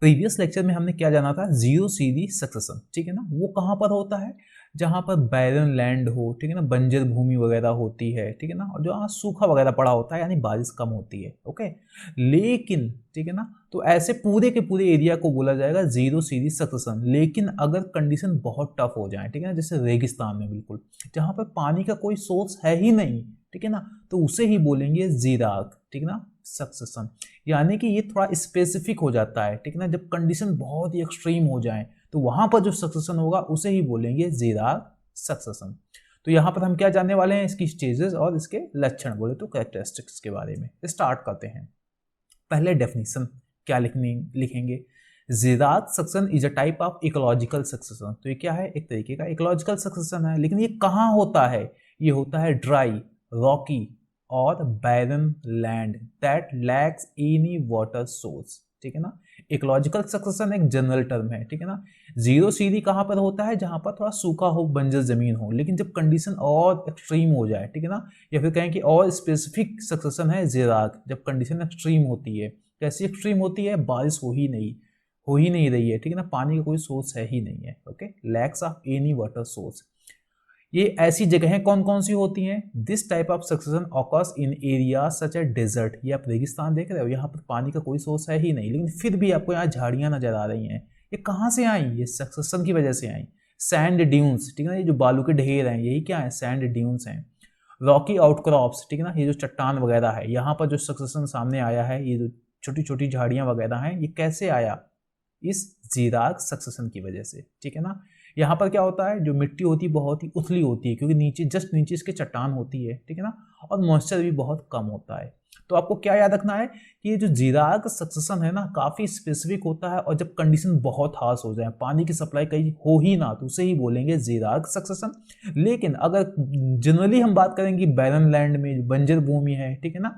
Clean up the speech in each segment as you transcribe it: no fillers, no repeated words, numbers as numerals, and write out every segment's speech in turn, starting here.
Previous lecture में हमने क्या जाना था, जीरो सीडी सक्सेशन, ठीक है ना। वो कहाँ पर होता है, जहाँ पर बैरन लैंड हो, ठीक है ना, बंजर भूमि वगैरह होती है, ठीक है ना, और जहाँ सूखा वगैरह पड़ा होता है, यानी बारिश कम होती है। ओके, लेकिन ठीक है ना, तो ऐसे पूरे के पूरे एरिया को बोला जाएगा जीरो सीडी सक्सेशन। लेकिन अगर कंडीशन बहुत टफ हो जाए, ठीक है ना, जैसे रेगिस्तान में बिल्कुल, जहाँ पर पानी का कोई सोर्स है ही नहीं, ठीक है ना, तो उसे ही बोलेंगे जीराग, ठीक है ना, सक्सेशन। यानी कि ये थोड़ा स्पेसिफिक हो जाता है, ठीक है ना, जब कंडीशन बहुत ही एक्सट्रीम हो जाए तो वहां पर जो सक्सेशन होगा उसे ही बोलेंगे जीराग सक्सेशन। तो यहाँ पर हम क्या जानने वाले हैं, इसकी स्टेजेस और इसके लक्षण, बोले तो कैरेक्टरिस्टिक्स के बारे में। स्टार्ट करते हैं। पहले डेफिनेशन क्या लिखेंगे, xerarch succession is a type of ecological succession. तो ये क्या है, एक तरीके का इकोलॉजिकल सक्सेशन है। लेकिन ये कहाँ होता है, ये होता है ड्राई, रॉकी और barren land that lakhs any water source, ठीक है ना। इकोलॉजिकल सक्सेशन एक जनरल टर्म है, ठीक है ना। जीरो सीडी कहाँ पर होता है, जहां पर थोड़ा सूखा हो, बंजर जमीन हो। लेकिन जब कंडीशन और एक्सट्रीम हो जाए, ठीक है ना, या फिर कहें कि और स्पेसिफिक सक्सेशन है जीराग, जब कंडीशन एक्सट्रीम होती है। कैसी एक्सट्रीम होती है, बारिश हो ही नहीं रही है, ठीक है ना, पानी का कोई सोर्स है ही नहीं है। Okay, lacks of any water source. ये ऐसी जगहें कौन कौन सी होती हैं, this type of succession occurs in area such a desert. ये आप रेगिस्तान देख रहे हो, यहाँ पर पानी का कोई सोर्स है ही नहीं, लेकिन फिर भी आपको यहाँ झाड़ियाँ नजर आ रही हैं। ये कहाँ से आई, ये सक्सेशन की वजह से आई। सैंड ड्यून्स, ठीक है ना, ये जो बालू के ढेर हैं, यही क्या है, सैंड ड्यून्स हैं। रॉकी आउटक्रॉप्स, ठीक है ना, ये जो चट्टान वगैरह है, यहाँ पर जो सक्सेशन सामने आया है, ये जो छोटी छोटी झाड़ियाँ वगैरह हैं, ये कैसे आया, इस जीराग सक्सेशन की वजह से, ठीक है ना। यहाँ पर क्या होता है, जो मिट्टी होती है बहुत ही उथली होती है, क्योंकि नीचे जस्ट नीचे इसके चट्टान होती है, ठीक है ना, और मॉइस्चर भी बहुत कम होता है। तो आपको क्या याद रखना है कि ये जो जीराग सक्सेशन है ना, काफी स्पेसिफिक होता है, और जब कंडीशन बहुत हार्श हो जाए, पानी की सप्लाई कहीं हो ही ना, तो उसे ही बोलेंगे जीराग सक्सेशन। लेकिन अगर जनरली हम बात करेंगे बैरन लैंड में, बंजर भूमि है, ठीक है ना,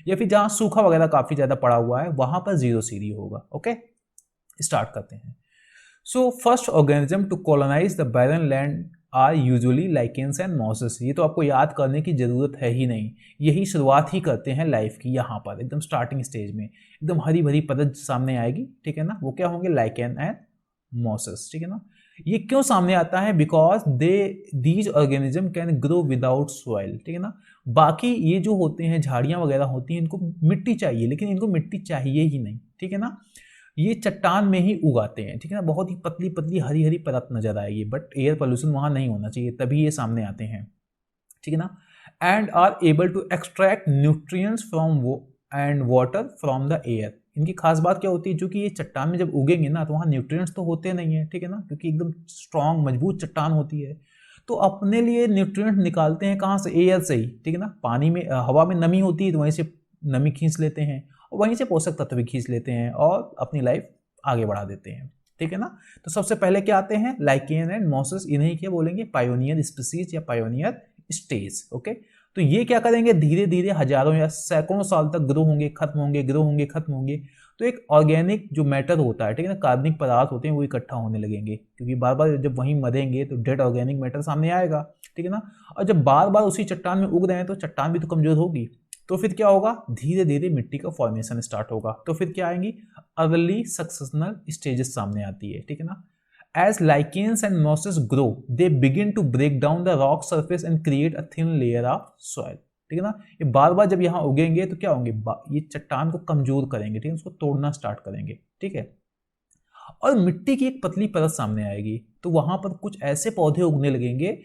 या फिर जहाँ सूखा वगैरह काफी ज्यादा पड़ा हुआ है, वहां पर जीरो सीडी होगा। ओके, स्टार्ट करते हैं। So first organism to colonize the barren land are usually lichens and mosses. ये तो आपको याद करने की जरूरत है ही नहीं, यही शुरुआत ही करते हैं लाइफ की। यहाँ पर एकदम स्टार्टिंग स्टेज में एकदम हरी भरी परत सामने आएगी, ठीक है ना, वो क्या होंगे, लाइकेन एंड मॉसेस, ठीक है ना। ये क्यों सामने आता है, because these organism can grow without soil, ठीक है ना। बाकी ये जो होते हैं, झाड़ियां वगैरह होती हैं, इनको मिट्टी चाहिए, लेकिन इनको मिट्टी चाहिए ही नहीं, ठीक है ना। ये चट्टान में ही उगाते हैं, ठीक है ना, बहुत ही पतली पतली हरी हरी परत नजर आएगी, बट एयर पोल्यूशन वहां नहीं होना चाहिए, तभी ये सामने आते हैं, ठीक है ना। And are able to extract nutrients from वो and water from the air. इनकी खास बात क्या होती है, क्योंकि ये चट्टान में जब उगेंगे ना, तो वहाँ न्यूट्रिएंट्स तो होते नहीं है, ठीक है ना, क्योंकि एकदम स्ट्रॉन्ग मजबूत चट्टान होती है। तो अपने लिए न्यूट्रिएंट निकालते हैं कहाँ से, एयर से ही, ठीक है ना। पानी में हवा में नमी होती है, तो वहीं से नमी खींच लेते हैं, और वहीं से पोषक तत्व भी खींच लेते हैं, और अपनी लाइफ आगे बढ़ा देते हैं, ठीक है ना। तो सबसे पहले क्या आते हैं, लाइकेन एंड मॉसेस, इन्हें क्या बोलेंगे, पायोनियर स्पीसीज या पायोनियर स्टेज। ओके, तो ये क्या करेंगे, धीरे धीरे हजारों या सैकड़ों साल तक ग्रो होंगे, खत्म होंगे, ग्रो होंगे, खत्म होंगे। तो एक ऑर्गेनिक जो मैटर होता है, ठीक है ना, कार्बनिक पदार्थ होते हैं, वो इकट्ठा होने लगेंगे, क्योंकि बार बार जब वहीं मरेंगे तो डेड ऑर्गेनिक मैटर सामने आएगा, ठीक है ना। और जब बार बार उसी चट्टान में उग रहे हैं, तो चट्टान भी तो कमजोर होगी, तो फिर क्या होगा, धीरे धीरे मिट्टी का फॉर्मेशन स्टार्ट होगा। तो फिर क्या आएंगी, अर्ली सक्सेशनल स्टेजेस सामने आती है, ठीक है ना। As lichens and mosses grow, they begin to break down the rock surface and create a thin layer of soil, ठीक है ना। ये बार बार जब यहाँ उगेंगे तो क्या होंगे, ये चट्टान को कमजोर करेंगे, ठीक है, उसको तोड़ना स्टार्ट करेंगे, ठीक है, और मिट्टी की एक पतली परत सामने आएगी। तो वहां पर कुछ ऐसे पौधे उगने लगेंगे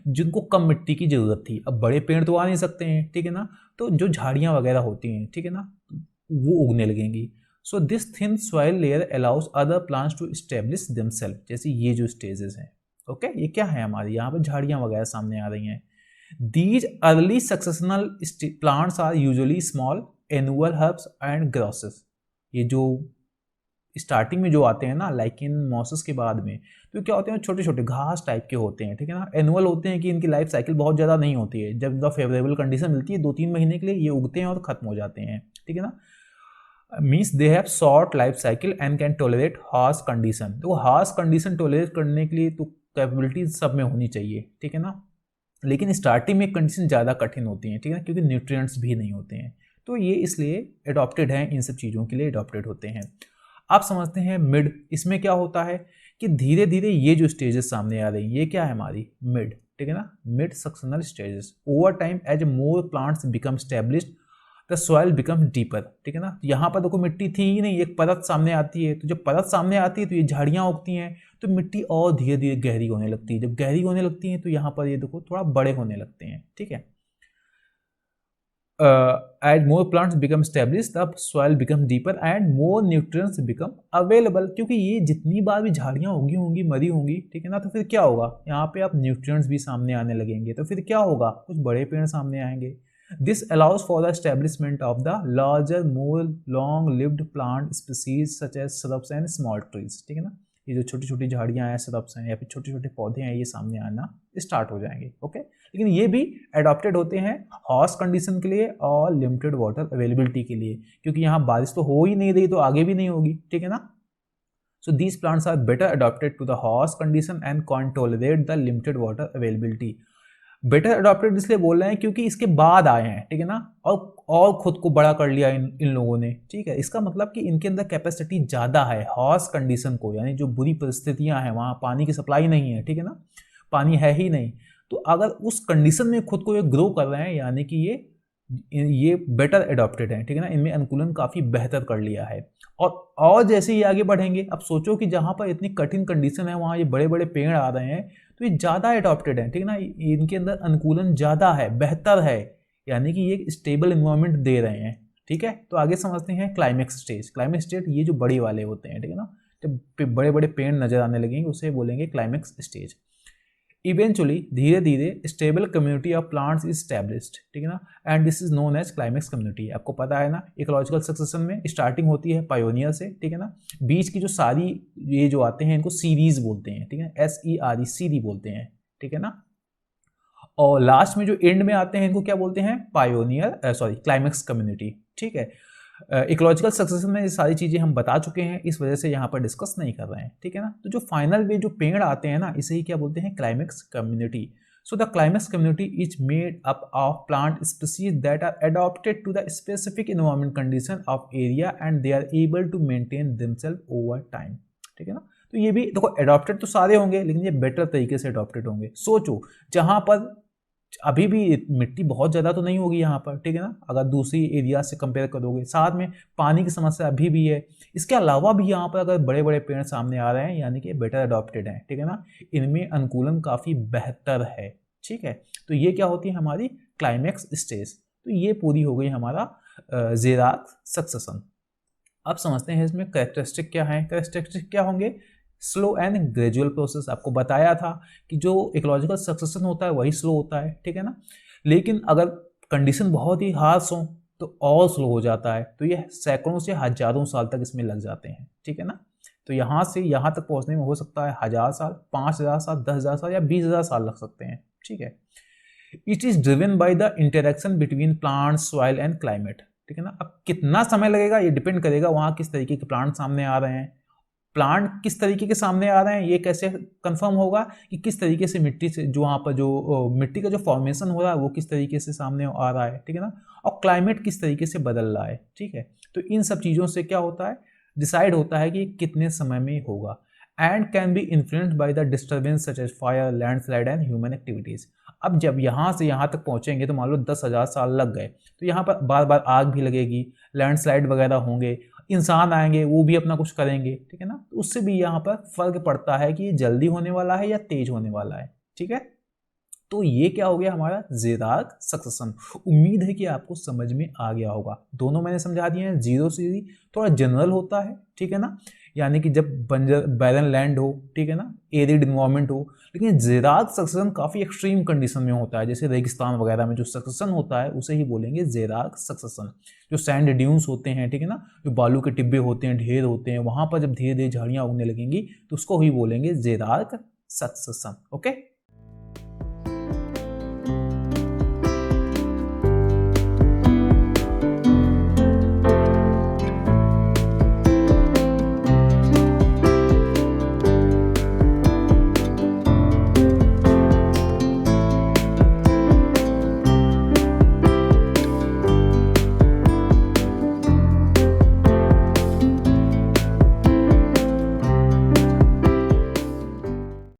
जिनको कम मिट्टी की जरूरत थी। अब बड़े पेड़ तो आ नहीं सकते हैं, ठीक है ना, तो जो झाड़ियां वगैरह होती हैं, ठीक है ना, वो उगने लगेंगी। So this thin soil layer allows other plants to establish themselves, जैसे ये जो स्टेजेस हैं। ओके, ये क्या है, हमारे यहाँ पर झाड़ियां वगैरह सामने आ रही हैं। These early successional plants are usually small annual herbs and grasses. ये जो स्टार्टिंग में जो आते हैं ना, लाइकेन मॉसेस के बाद में, तो क्या होते हैं, छोटे छोटे घास टाइप के होते हैं, ठीक है ना। एनुअल होते हैं कि इनकी लाइफ साइकिल बहुत ज़्यादा नहीं होती है, जब इनका फेवरेबल कंडीशन मिलती है 2-3 महीने के लिए ये उगते हैं और खत्म हो जाते हैं, ठीक है ना। Means they have short life cycle and can tolerate harsh condition. तो हार्श कंडीशन टॉलरेट करने के लिए तो कैपेबिलिटीज सब में होनी चाहिए, ठीक है ना। लेकिन स्टार्टिंग में कंडीशन ज़्यादा कठिन होती हैं, ठीक है ना, क्योंकि न्यूट्रिएंट्स भी नहीं होते हैं। तो ये इसलिए एडॉप्टेड हैं, इन सब चीज़ों के लिए एडॉप्टेड होते हैं। आप समझते हैं मिड, इसमें क्या होता है कि धीरे धीरे ये जो स्टेजेस सामने आ रही हैं ये क्या है हमारी मिड, ठीक है ना, mid successional stages. Over time as more plants become established the soil become deeper, ठीक है ना। यहाँ पर देखो मिट्टी थी ही नहीं, एक परत सामने आती है, तो जब परत सामने आती है तो ये झाड़ियाँ उगती हैं, तो मिट्टी और धीरे धीरे गहरी होने लगती है। जब गहरी होने लगती है तो यहाँ पर ये देखो थोड़ा बड़े होने लगते हैं, ठीक है। as more plants become established the soil become deeper and more nutrients become available, क्योंकि ये जितनी बार भी झाड़ियाँ उगी होंगी मरी होंगी, ठीक है ना, तो फिर क्या होगा यहाँ पे आप न्यूट्रिएंट्स भी सामने आने लगेंगे, तो फिर क्या होगा कुछ बड़े पेड़ सामने आएंगे। This allows for the establishment of the larger more long lived plant species such as shrubs and small trees, ठीक है ना। ये जो छोटी छोटी झाड़ियाँ हैं, shrubs हैं या फिर छोटे छोटे पौधे हैं, ये सामने आना स्टार्ट हो जाएंगे, ओके। लेकिन ये भी एडॉप्टेड होते हैं हॉर्स कंडीशन के लिए और लिमिटेड वाटर अवेलेबिलिटी के लिए, क्योंकि यहाँ बारिश तो हो ही नहीं रही तो आगे भी नहीं होगी, ठीक है ना। So these plants are better adapted to the harsh condition and can tolerate the limited water availability. Better adapted इसलिए बोल रहे हैं क्योंकि इसके बाद आए हैं, ठीक है ना, और खुद को बड़ा कर लिया इन लोगों ने, ठीक है। इसका मतलब कि इनके अंदर कैपेसिटी ज़्यादा है हॉर्स कंडीशन को, यानी जो बुरी परिस्थितियां हैं वहाँ पानी की सप्लाई नहीं है, ठीक है ना, पानी है ही नहीं, तो अगर उस कंडीशन में खुद को ये ग्रो कर रहे हैं यानी कि ये बेटर एडॉप्टेड हैं, ठीक है ना, इनमें अनुकूलन काफ़ी बेहतर कर लिया है। और जैसे ही आगे बढ़ेंगे, अब सोचो कि जहाँ पर इतनी कठिन कंडीशन है वहाँ ये बड़े बड़े पेड़ आ रहे हैं, तो ये ज़्यादा एडॉप्टेड हैं, ठीक है ना, इनके अंदर अनुकूलन ज़्यादा है, बेहतर है, यानी कि ये स्टेबल इन्वायरमेंट दे रहे हैं, ठीक है। तो आगे समझते हैं क्लाइमेक्स स्टेज। क्लाइमेक्स स्टेज ये जो बड़े वाले होते हैं, ठीक है ना, जब बड़े बड़े पेड़ नजर आने लगेंगे उसे बोलेंगे क्लाइमेक्स स्टेज। इवेंचुअली धीरे धीरे stable community of plants is established, ठीक है ना, and this is known as climax community. आपको पता है ना, इकोलॉजिकल सक्सेशन में स्टार्टिंग होती है पायोनियर से, ठीक है ना, बीच की जो सारी ये जो आते हैं इनको सीरीज बोलते हैं, ठीक है, SERE सीरी बोलते हैं, ठीक है ना, और लास्ट में जो एंड में आते हैं इनको क्या बोलते हैं पायोनियर क्लाइमेक्स कम्युनिटी, ठीक है। इकोलॉजिकल सक्सेशन में ये सारी चीज़ें हम बता चुके हैं, इस वजह से यहाँ पर डिस्कस नहीं कर रहे हैं, ठीक है ना। तो जो फाइनल में जो पेड़ आते हैं ना, इसे ही क्या बोलते हैं climax community. So the climax community is made up of plant species that are adapted to the specific environment condition of area and they are able to maintain themselves over time, ठीक है ना। तो ये भी देखो adopted तो सारे होंगे लेकिन ये बेटर तरीके से अडॉप्टेड होंगे। सोचो जहाँ पर अभी भी मिट्टी बहुत ज़्यादा तो नहीं होगी यहाँ पर, ठीक है ना, अगर दूसरी एरिया से कंपेयर करोगे, साथ में पानी की समस्या अभी भी है, इसके अलावा भी यहाँ पर अगर बड़े बड़े पेड़ सामने आ रहे हैं यानी कि बेटर अडॉप्टेड हैं, ठीक है ना, इनमें अनुकूलन काफ़ी बेहतर है, ठीक है। तो ये क्या होती है हमारी क्लाइमेक्स स्टेज। तो ये पूरी हो गई हमारा ज़ेराक सक्सेशन। अब समझते हैं इसमें कैरेक्टरिस्टिक क्या है। कैरेक्टरिस्टिक क्या होंगे, स्लो एंड ग्रेजुअल प्रोसेस। आपको बताया था कि जो इकोलॉजिकल सक्सेशन होता है वही स्लो होता है, ठीक है ना, लेकिन अगर कंडीशन बहुत ही हार्श हो तो और स्लो हो जाता है, तो ये सैकड़ों से हजारों साल तक इसमें लग जाते हैं, ठीक है ना। तो यहाँ से यहाँ तक पहुँचने में हो सकता है 1000 साल, 5000 साल, 10,000 साल या 20,000 साल लग सकते हैं, ठीक है। It is driven by the interaction between plant soil and climate, ठीक है ना। अब कितना समय लगेगा ये डिपेंड करेगा वहाँ किस तरीके के प्लांट सामने आ रहे हैं, प्लांट किस तरीके के सामने आ रहे हैं, ये कैसे कंफर्म होगा कि किस तरीके से मिट्टी से जो वहाँ पर जो मिट्टी का जो फॉर्मेशन हो रहा है वो किस तरीके से सामने आ रहा है, ठीक है ना, और क्लाइमेट किस तरीके से बदल रहा है, ठीक है। तो इन सब चीज़ों से क्या होता है, डिसाइड होता है कि कितने समय में होगा, and can be influenced by the disturbance such as fire, landslide and human activities. अब जब यहाँ से यहाँ तक पहुँचेंगे तो मान लो 10,000 साल लग गए, तो यहाँ पर बार बार आग भी लगेगी, लैंडस्लाइड वगैरह होंगे, इंसान आएंगे वो भी अपना कुछ करेंगे, ठीक है ना, तो उससे भी यहाँ पर फर्क पड़ता है कि ये जल्दी होने वाला है या तेज होने वाला है, ठीक है। तो ये क्या हो गया हमारा ज़ेराक सक्सेशन। उम्मीद है कि आपको समझ में आ गया होगा। दोनों मैंने समझा दिए हैं। जीरो सीरी थोड़ा जनरल होता है, ठीक है ना, यानी कि जब बंजर बैरन लैंड हो, ठीक है ना, एरिड इन्वायरमेंट हो, लेकिन ज़ेराक सक्सेशन काफ़ी एक्सट्रीम कंडीशन में होता है, जैसे रेगिस्तान वगैरह में जो सक्सेशन होता है उसे ही बोलेंगे ज़ेराक सक्सेशन। जो सैंड ड्यून्स होते हैं, ठीक है ना, जो बालू के टिब्बे होते हैं, ढेर होते हैं, वहाँ पर जब धीरे धीरे झाड़ियाँ उगने लगेंगी तो उसको ही बोलेंगे ज़ेराक सक्सेशन, ओके।